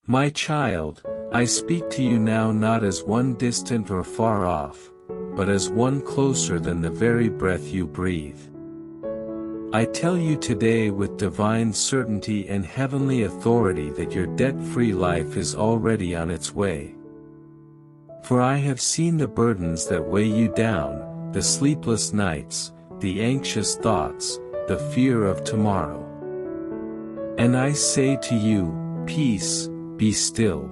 My child, I speak to you now not as one distant or far off, but as one closer than the very breath you breathe. I tell you today with divine certainty and heavenly authority that your debt-free life is already on its way. For I have seen the burdens that weigh you down, the sleepless nights, the anxious thoughts, the fear of tomorrow. And I say to you, peace, be still.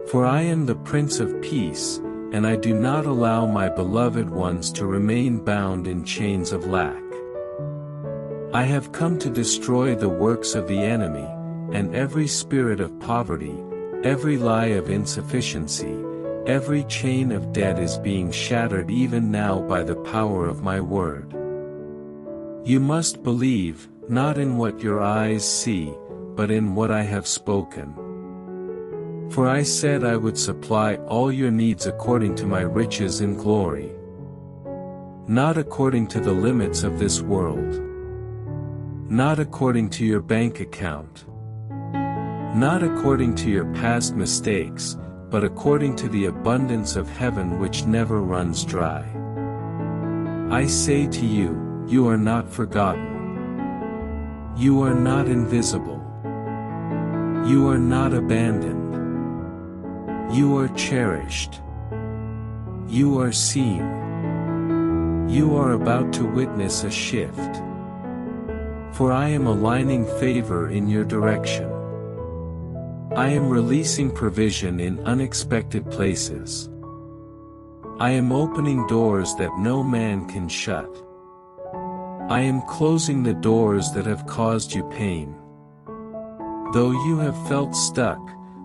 For I am the Prince of Peace, and I do not allow my beloved ones to remain bound in chains of lack. I have come to destroy the works of the enemy, and every spirit of poverty, every lie of insufficiency, every chain of debt is being shattered even now by the power of my word. You must believe, not in what your eyes see, but in what I have spoken. For I said I would supply all your needs according to my riches in glory. Not according to the limits of this world. Not according to your bank account. Not according to your past mistakes, but according to the abundance of heaven which never runs dry. I say to you, you are not forgotten. You are not invisible. You are not abandoned. You are cherished. You are seen. You are about to witness a shift. For I am aligning favor in your direction. I am releasing provision in unexpected places. I am opening doors that no man can shut. I am closing the doors that have caused you pain. Though you have felt stuck,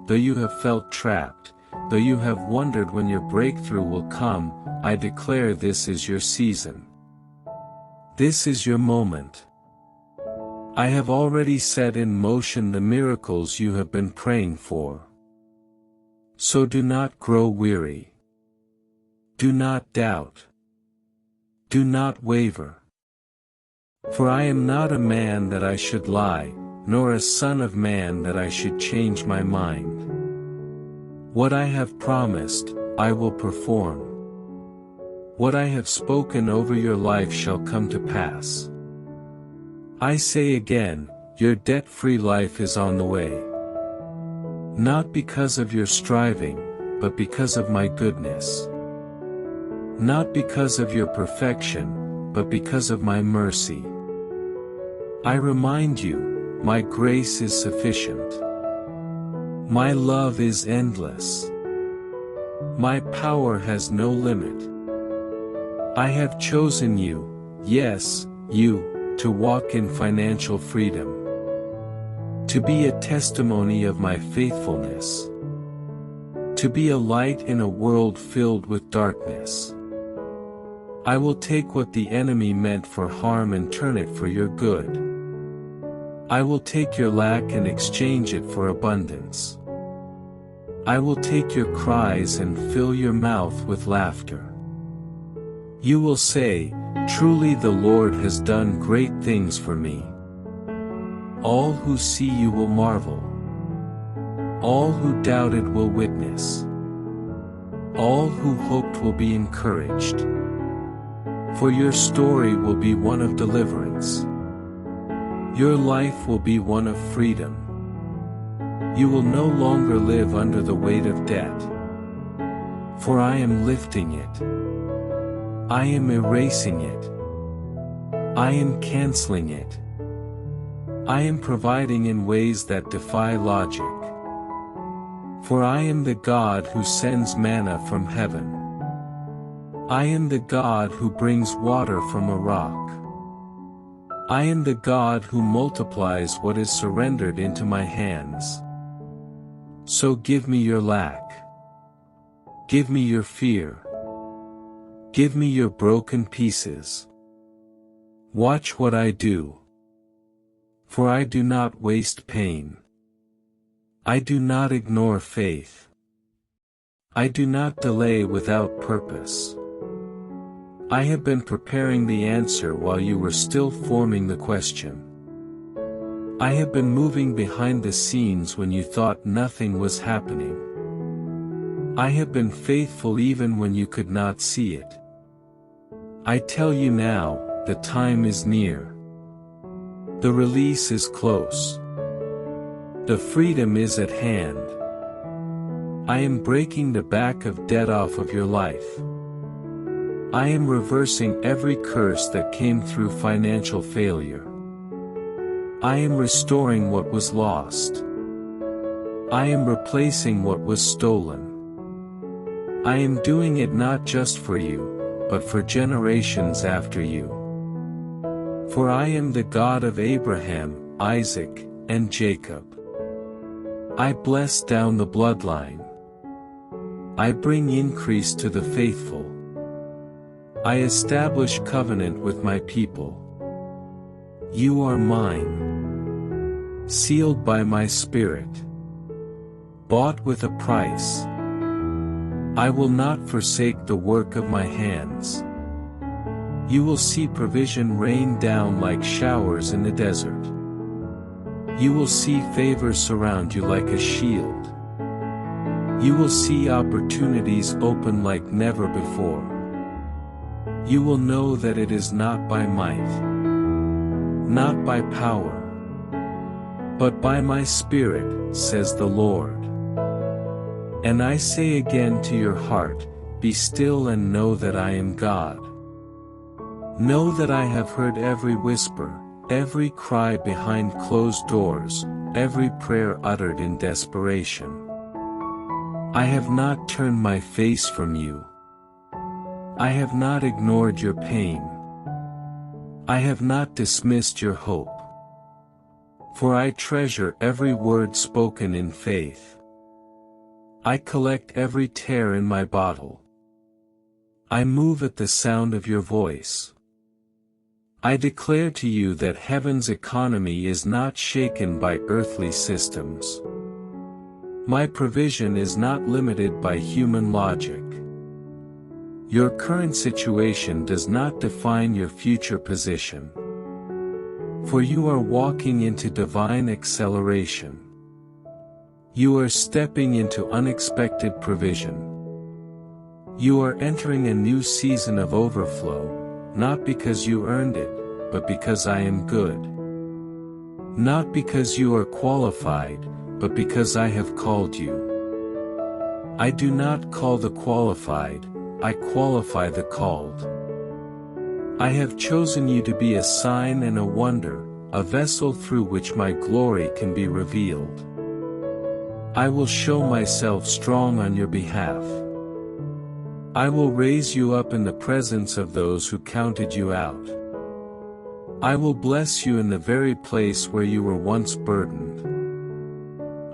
though you have felt trapped, though you have wondered when your breakthrough will come, I declare this is your season. This is your moment. I have already set in motion the miracles you have been praying for. So do not grow weary. Do not doubt. Do not waver. For I am not a man that I should lie, nor a son of man that I should change my mind. What I have promised, I will perform. What I have spoken over your life shall come to pass. I say again, your debt-free life is on the way. Not because of your striving, but because of my goodness. Not because of your perfection, but because of my mercy. I remind you, my grace is sufficient. My love is endless. My power has no limit. I have chosen you, yes, you, to walk in financial freedom. To be a testimony of my faithfulness. To be a light in a world filled with darkness. I will take what the enemy meant for harm and turn it for your good. I will take your lack and exchange it for abundance. I will take your cries and fill your mouth with laughter. You will say, truly the Lord has done great things for me. All who see you will marvel. All who doubted will witness. All who hoped will be encouraged. For your story will be one of deliverance. Your life will be one of freedom. You will no longer live under the weight of debt. For I am lifting it. I am erasing it. I am canceling it. I am providing in ways that defy logic. For I am the God who sends manna from heaven. I am the God who brings water from a rock. I am the God who multiplies what is surrendered into my hands. So give me your lack. Give me your fear. Give me your broken pieces. Watch what I do. For I do not waste pain. I do not ignore faith. I do not delay without purpose. I have been preparing the answer while you were still forming the question. I have been moving behind the scenes when you thought nothing was happening. I have been faithful even when you could not see it. I tell you now, the time is near. The release is close. The freedom is at hand. I am breaking the back of debt off of your life. I am reversing every curse that came through financial failure. I am restoring what was lost. I am replacing what was stolen. I am doing it not just for you, but for generations after you. For I am the God of Abraham, Isaac, and Jacob. I bless down the bloodline. I bring increase to the faithful. I establish covenant with my people. You are mine. Sealed by my Spirit. Bought with a price. I will not forsake the work of my hands. You will see provision rain down like showers in the desert. You will see favor surround you like a shield. You will see opportunities open like never before. You will know that it is not by might, not by power, but by my Spirit, says the Lord. And I say again to your heart, be still and know that I am God. Know that I have heard every whisper, every cry behind closed doors, every prayer uttered in desperation. I have not turned my face from you. I have not ignored your pain. I have not dismissed your hope. For I treasure every word spoken in faith. I collect every tear in my bottle. I move at the sound of your voice. I declare to you that heaven's economy is not shaken by earthly systems. My provision is not limited by human logic. Your current situation does not define your future position. For you are walking into divine acceleration. You are stepping into unexpected provision. You are entering a new season of overflow, not because you earned it, but because I am good. Not because you are qualified, but because I have called you. I do not call the qualified, I qualify the called. I have chosen you to be a sign and a wonder, a vessel through which my glory can be revealed. I will show myself strong on your behalf. I will raise you up in the presence of those who counted you out. I will bless you in the very place where you were once burdened.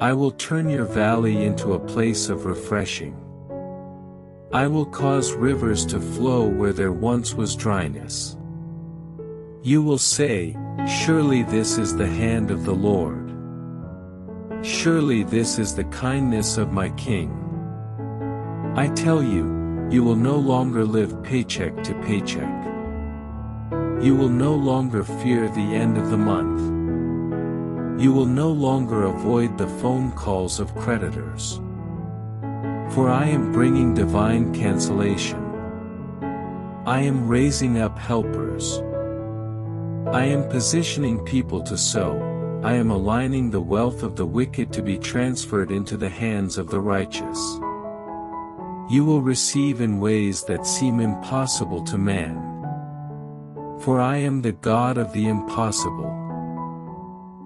I will turn your valley into a place of refreshing. I will cause rivers to flow where there once was dryness. You will say, surely this is the hand of the Lord. Surely this is the kindness of my King. I tell you, you will no longer live paycheck to paycheck. You will no longer fear the end of the month. You will no longer avoid the phone calls of creditors. For I am bringing divine cancellation. I am raising up helpers. I am positioning people to sow. I am aligning the wealth of the wicked to be transferred into the hands of the righteous. You will receive in ways that seem impossible to man. For I am the God of the impossible.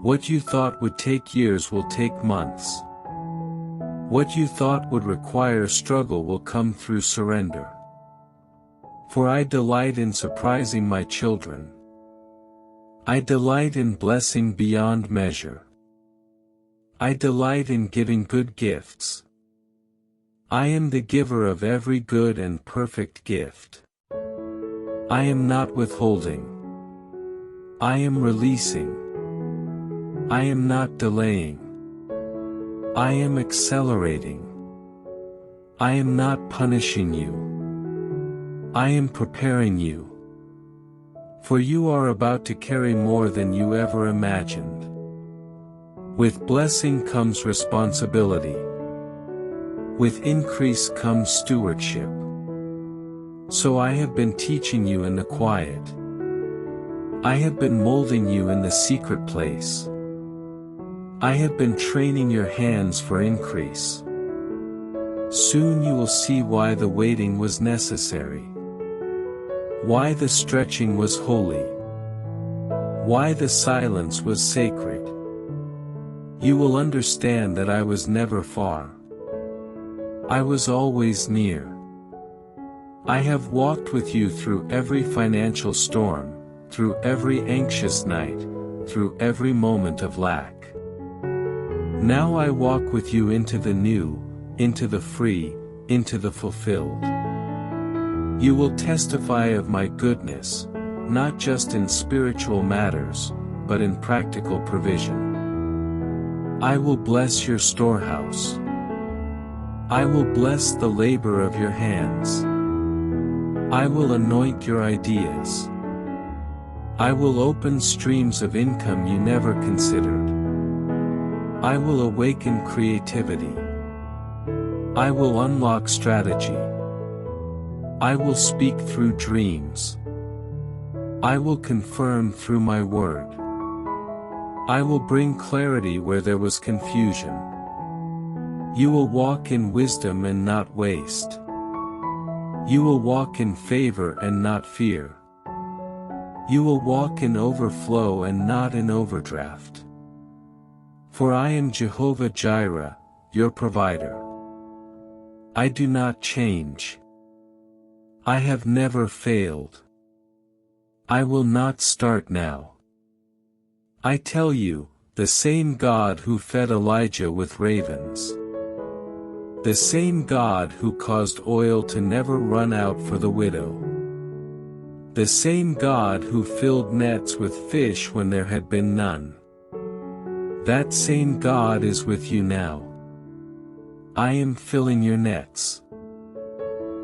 What you thought would take years will take months. What you thought would require struggle will come through surrender. For I delight in surprising my children. I delight in blessing beyond measure. I delight in giving good gifts. I am the giver of every good and perfect gift. I am not withholding. I am releasing. I am not delaying. I am accelerating. I am not punishing you. I am preparing you. For you are about to carry more than you ever imagined. With blessing comes responsibility. With increase comes stewardship. So I have been teaching you in the quiet. I have been molding you in the secret place. I have been training your hands for increase. Soon you will see why the waiting was necessary. Why the stretching was holy. Why the silence was sacred. You will understand that I was never far. I was always near. I have walked with you through every financial storm, through every anxious night, through every moment of lack. Now I walk with you into the new, into the free, into the fulfilled. You will testify of my goodness, not just in spiritual matters, but in practical provision. I will bless your storehouse. I will bless the labor of your hands. I will anoint your ideas. I will open streams of income you never considered. I will awaken creativity. I will unlock strategy. I will speak through dreams. I will confirm through my word. I will bring clarity where there was confusion. You will walk in wisdom and not waste. You will walk in favor and not fear. You will walk in overflow and not in overdraft. For I am Jehovah Jireh, your provider. I do not change. I have never failed. I will not start now. I tell you, the same God who fed Elijah with ravens. The same God who caused oil to never run out for the widow. The same God who filled nets with fish when there had been none. That same God is with you now. I am filling your nets.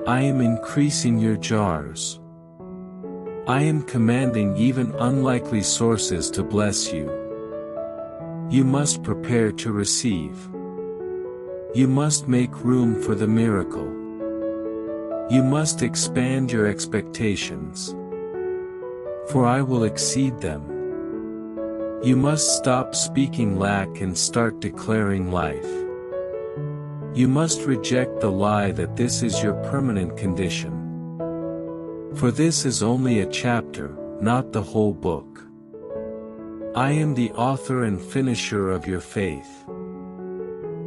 I am increasing your jars. I am commanding even unlikely sources to bless you. You must prepare to receive. You must make room for the miracle. You must expand your expectations. For I will exceed them. You must stop speaking lack and start declaring life. You must reject the lie that this is your permanent condition. For this is only a chapter, not the whole book. I am the author and finisher of your faith.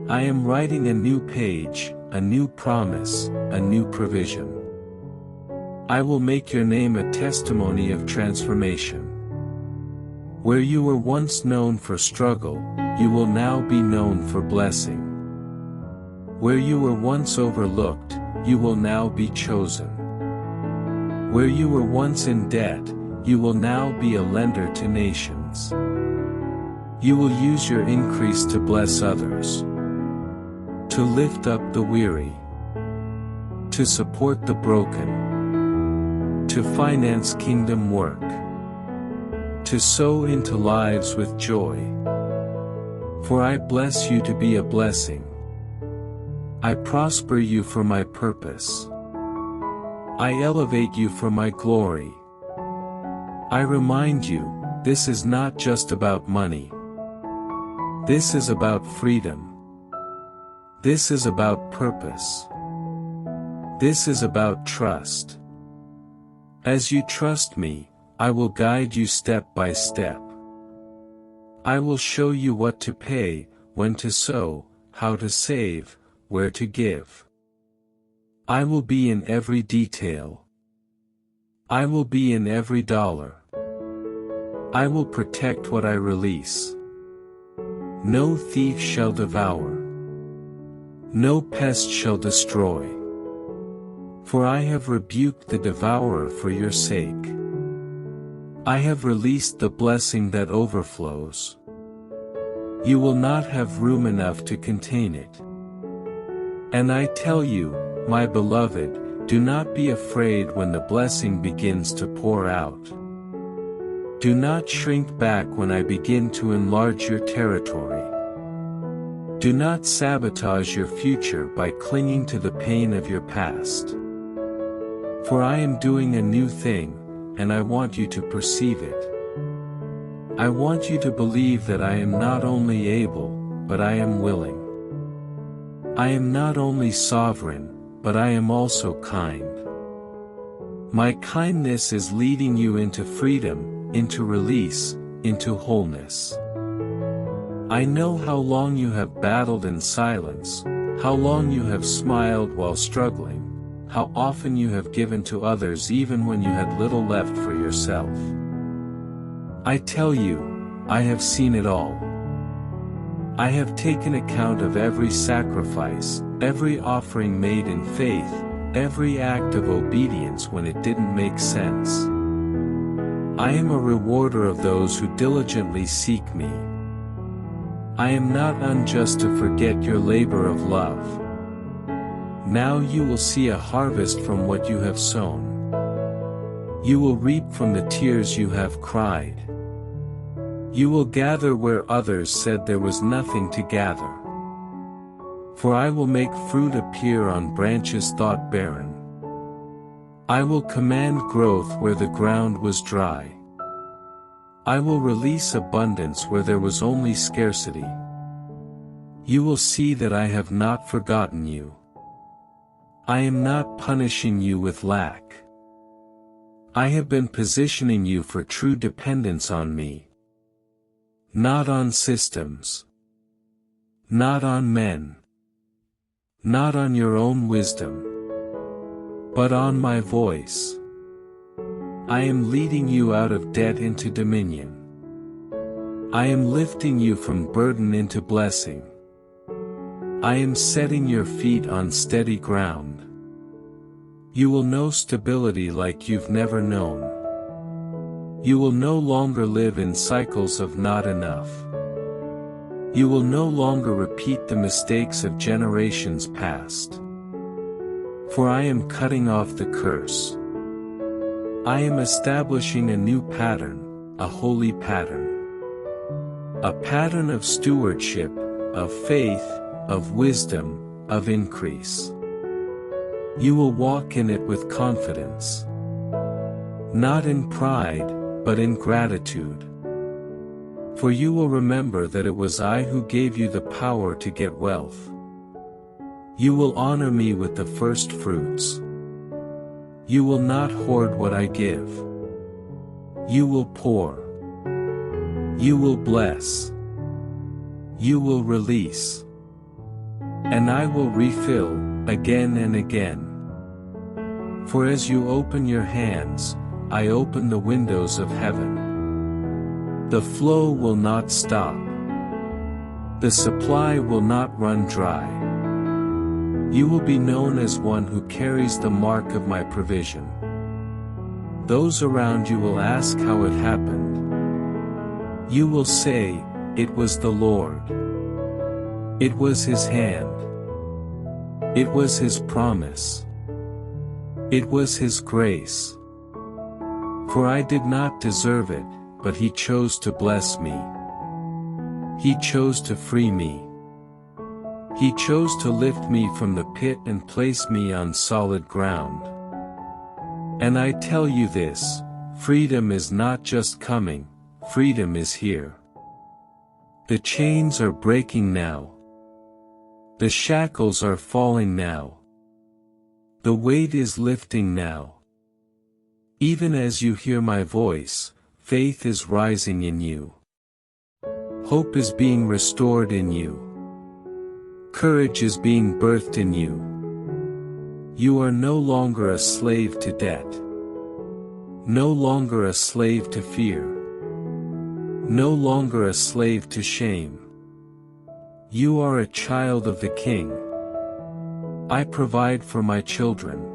I am writing a new page, a new promise, a new provision. I will make your name a testimony of transformation. Where you were once known for struggle, you will now be known for blessing. Where you were once overlooked, you will now be chosen. Where you were once in debt, you will now be a lender to nations. You will use your increase to bless others. To lift up the weary. To support the broken. To finance kingdom work. To sow into lives with joy. For I bless you to be a blessing. I prosper you for my purpose. I elevate you for my glory. I remind you, this is not just about money. This is about freedom. This is about purpose. This is about trust. As you trust me, I will guide you step by step. I will show you what to pay, when to sow, how to save, where to give. I will be in every detail. I will be in every dollar. I will protect what I release. No thief shall devour. No pest shall destroy. For I have rebuked the devourer for your sake. I have released the blessing that overflows. You will not have room enough to contain it. And I tell you, my beloved, do not be afraid when the blessing begins to pour out. Do not shrink back when I begin to enlarge your territory. Do not sabotage your future by clinging to the pain of your past. For I am doing a new thing, and I want you to perceive it. I want you to believe that I am not only able, but I am willing. I am not only sovereign, but I am also kind. My kindness is leading you into freedom, into release, into wholeness. I know how long you have battled in silence, how long you have smiled while struggling, how often you have given to others even when you had little left for yourself. I tell you, I have seen it all. I have taken account of every sacrifice, every offering made in faith, every act of obedience when it didn't make sense. I am a rewarder of those who diligently seek me. I am not unjust to forget your labor of love. Now you will see a harvest from what you have sown. You will reap from the tears you have cried. You will gather where others said there was nothing to gather. For I will make fruit appear on branches thought barren. I will command growth where the ground was dry. I will release abundance where there was only scarcity. You will see that I have not forgotten you. I am not punishing you with lack. I have been positioning you for true dependence on me. Not on systems. Not on men. Not on your own wisdom. But on my voice. I am leading you out of debt into dominion. I am lifting you from burden into blessing. I am setting your feet on steady ground. You will know stability like you've never known. You will no longer live in cycles of not enough. You will no longer repeat the mistakes of generations past. For I am cutting off the curse. I am establishing a new pattern, a holy pattern. A pattern of stewardship, of faith, of wisdom, of increase. You will walk in it with confidence. Not in pride, but in gratitude. For you will remember that it was I who gave you the power to get wealth. You will honor me with the first fruits. You will not hoard what I give. You will pour. You will bless. You will release. And I will refill, again and again. For as you open your hands, I open the windows of heaven. The flow will not stop. The supply will not run dry. You will be known as one who carries the mark of my provision. Those around you will ask how it happened. You will say, it was the Lord. It was His hand. It was His promise. It was His grace. For I did not deserve it, but He chose to bless me. He chose to free me. He chose to lift me from the pit and place me on solid ground. And I tell you this, freedom is not just coming, freedom is here. The chains are breaking now. The shackles are falling now. The weight is lifting now. Even as you hear my voice, faith is rising in you. Hope is being restored in you. Courage is being birthed in you. You are no longer a slave to debt. No longer a slave to fear. No longer a slave to shame. You are a child of the King. I provide for my children.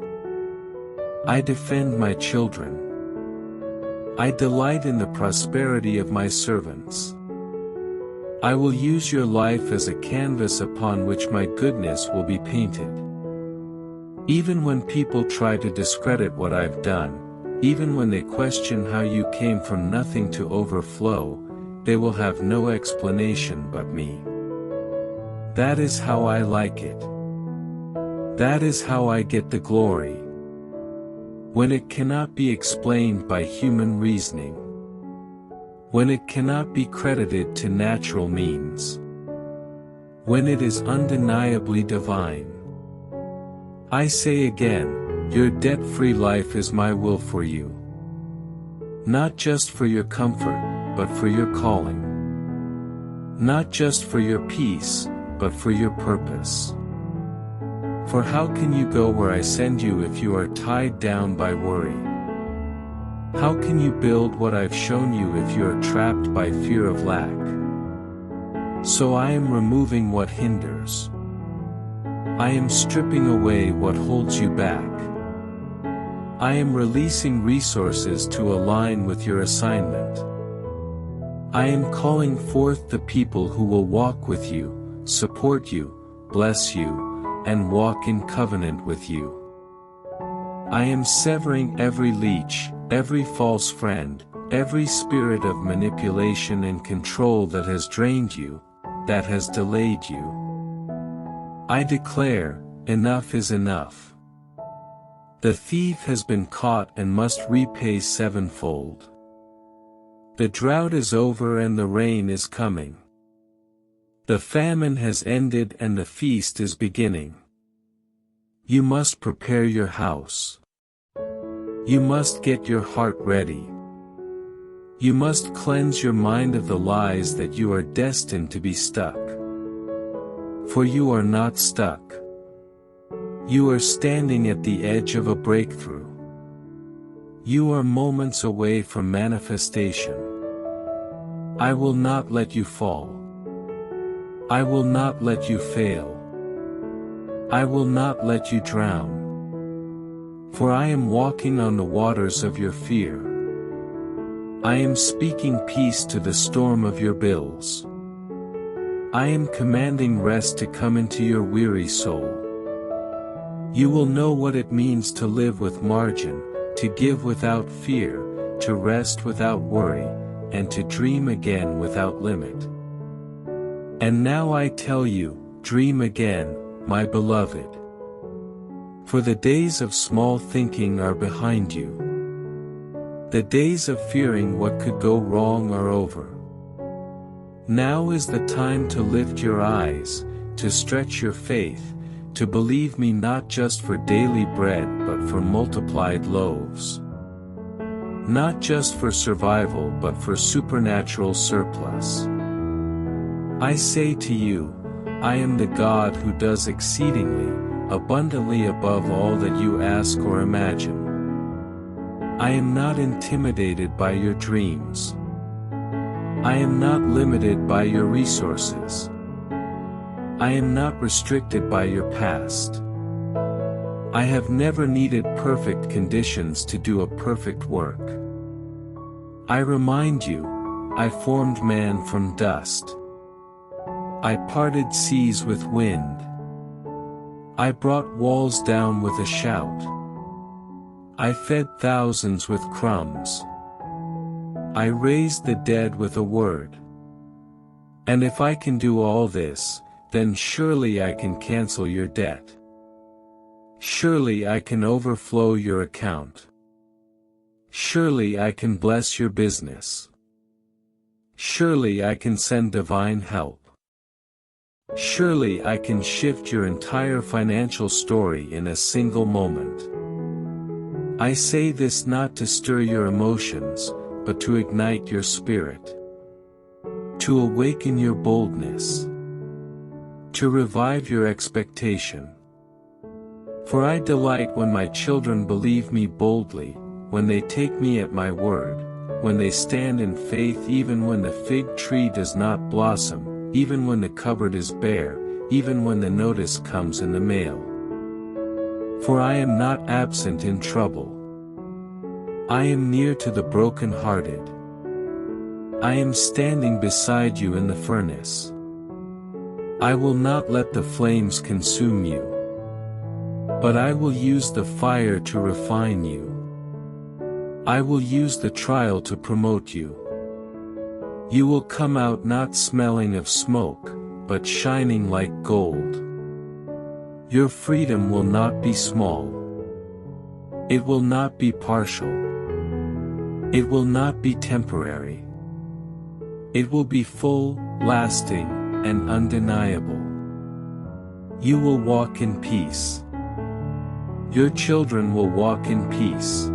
I defend my children. I delight in the prosperity of my servants. I will use your life as a canvas upon which my goodness will be painted. Even when people try to discredit what I've done, even when they question how you came from nothing to overflow, they will have no explanation but me. That is how I like it. That is how I get the glory. When it cannot be explained by human reasoning. When it cannot be credited to natural means. When it is undeniably divine. I say again, your debt-free life is my will for you. Not just for your comfort, but for your calling. Not just for your peace, but for your purpose. For how can you go where I send you if you are tied down by worry? How can you build what I've shown you if you are trapped by fear of lack? So I am removing what hinders. I am stripping away what holds you back. I am releasing resources to align with your assignment. I am calling forth the people who will walk with you, support you, bless you, and walk in covenant with you. I am severing every leech, every false friend, every spirit of manipulation and control that has drained you, that has delayed you. I declare, enough is enough. The thief has been caught and must repay sevenfold. The drought is over and the rain is coming. The famine has ended and the feast is beginning. You must prepare your house. You must get your heart ready. You must cleanse your mind of the lies that you are destined to be stuck. For you are not stuck. You are standing at the edge of a breakthrough. You are moments away from manifestation. I will not let you fall. I will not let you fail. I will not let you drown. For I am walking on the waters of your fear. I am speaking peace to the storm of your bills. I am commanding rest to come into your weary soul. You will know what it means to live with margin, to give without fear, to rest without worry, and to dream again without limit. And now I tell you, dream again, my beloved. For the days of small thinking are behind you. The days of fearing what could go wrong are over. Now is the time to lift your eyes, to stretch your faith, to believe me not just for daily bread but for multiplied loaves. Not just for survival but for supernatural surplus. I say to you, I am the God who does exceedingly, abundantly above all that you ask or imagine. I am not intimidated by your dreams. I am not limited by your resources. I am not restricted by your past. I have never needed perfect conditions to do a perfect work. I remind you, I formed man from dust. I parted seas with wind. I brought walls down with a shout. I fed thousands with crumbs. I raised the dead with a word. And if I can do all this, then surely I can cancel your debt. Surely I can overflow your account. Surely I can bless your business. Surely I can send divine help. Surely I can shift your entire financial story in a single moment. I say this not to stir your emotions, but to ignite your spirit. To awaken your boldness. To revive your expectation. For I delight when my children believe me boldly, when they take me at my word, when they stand in faith even when the fig tree does not blossom, even when the cupboard is bare, even when the notice comes in the mail. For I am not absent in trouble. I am near to the broken-hearted. I am standing beside you in the furnace. I will not let the flames consume you. But I will use the fire to refine you. I will use the trial to promote you. You will come out not smelling of smoke, but shining like gold. Your freedom will not be small. It will not be partial. It will not be temporary. It will be full, lasting, and undeniable. You will walk in peace. Your children will walk in peace.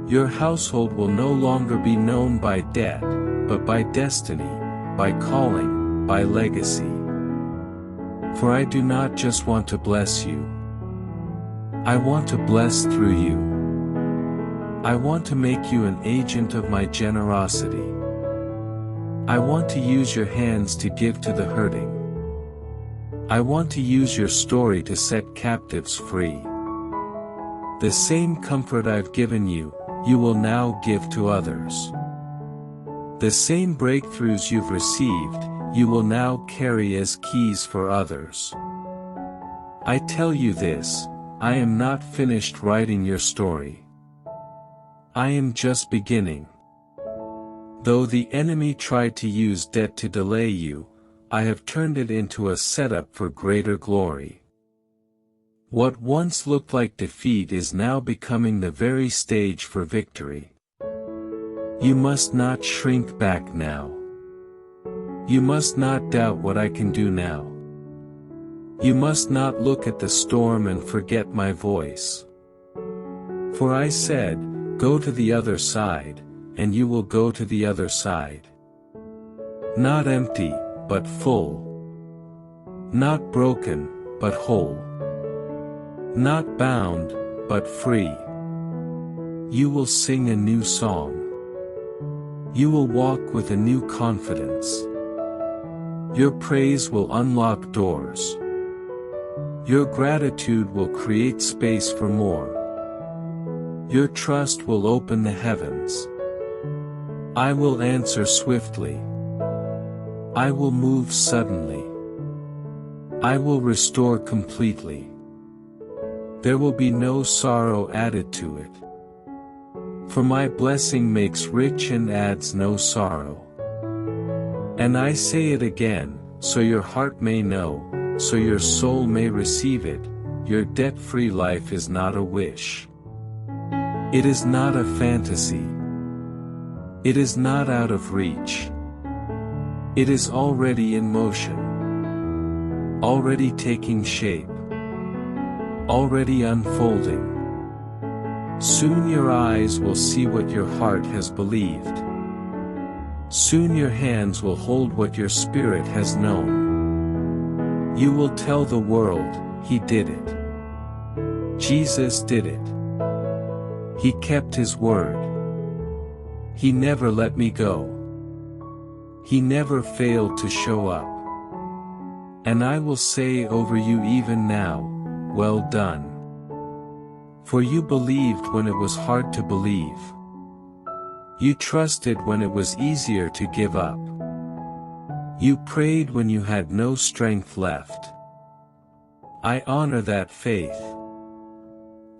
Your household will no longer be known by debt, but by destiny, by calling, by legacy. For I do not just want to bless you. I want to bless through you. I want to make you an agent of my generosity. I want to use your hands to give to the hurting. I want to use your story to set captives free. The same comfort I've given you, you will now give to others. The same breakthroughs you've received, you will now carry as keys for others. I tell you this, I am not finished writing your story. I am just beginning. Though the enemy tried to use debt to delay you, I have turned it into a setup for greater glory. What once looked like defeat is now becoming the very stage for victory. You must not shrink back now. You must not doubt what I can do now. You must not look at the storm and forget my voice. For I said, go to the other side, and you will go to the other side. Not empty, but full. Not broken, but whole. Not bound, but free. You will sing a new song. You will walk with a new confidence. Your praise will unlock doors. Your gratitude will create space for more. Your trust will open the heavens. I will answer swiftly. I will move suddenly. I will restore completely. There will be no sorrow added to it. For my blessing makes rich and adds no sorrow. And I say it again, so your heart may know, so your soul may receive it, your debt-free life is not a wish. It is not a fantasy. It is not out of reach. It is already in motion. Already taking shape. Already unfolding. Soon your eyes will see what your heart has believed. Soon your hands will hold what your spirit has known. You will tell the world, He did it. Jesus did it. He kept His word. He never let me go. He never failed to show up. And I will say over you even now, well done. For you believed when it was hard to believe. You trusted when it was easier to give up. You prayed when you had no strength left. I honor that faith.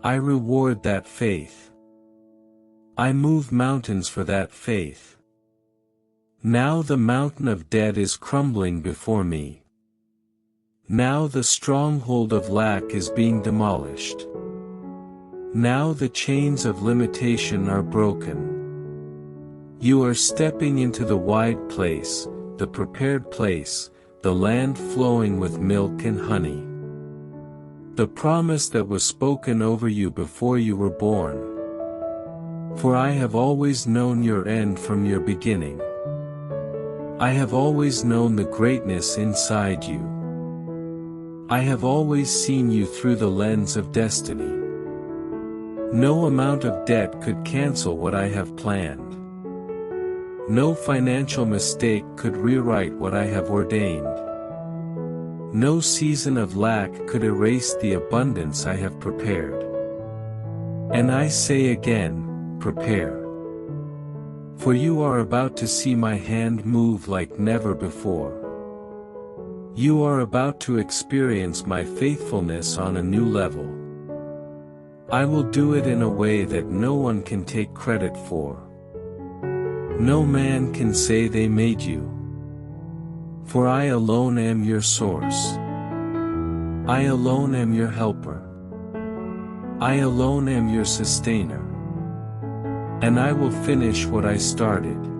I reward that faith. I move mountains for that faith. Now the mountain of debt is crumbling before me. Now the stronghold of lack is being demolished. Now the chains of limitation are broken. You are stepping into the wide place, the prepared place, the land flowing with milk and honey. The promise that was spoken over you before you were born. For I have always known your end from your beginning. I have always known the greatness inside you. I have always seen you through the lens of destiny. No amount of debt could cancel what I have planned. No financial mistake could rewrite what I have ordained. No season of lack could erase the abundance I have prepared. And I say again, prepare. For you are about to see my hand move like never before. You are about to experience my faithfulness on a new level. I will do it in a way that no one can take credit for. No man can say they made you. For I alone am your source. I alone am your helper. I alone am your sustainer. And I will finish what I started.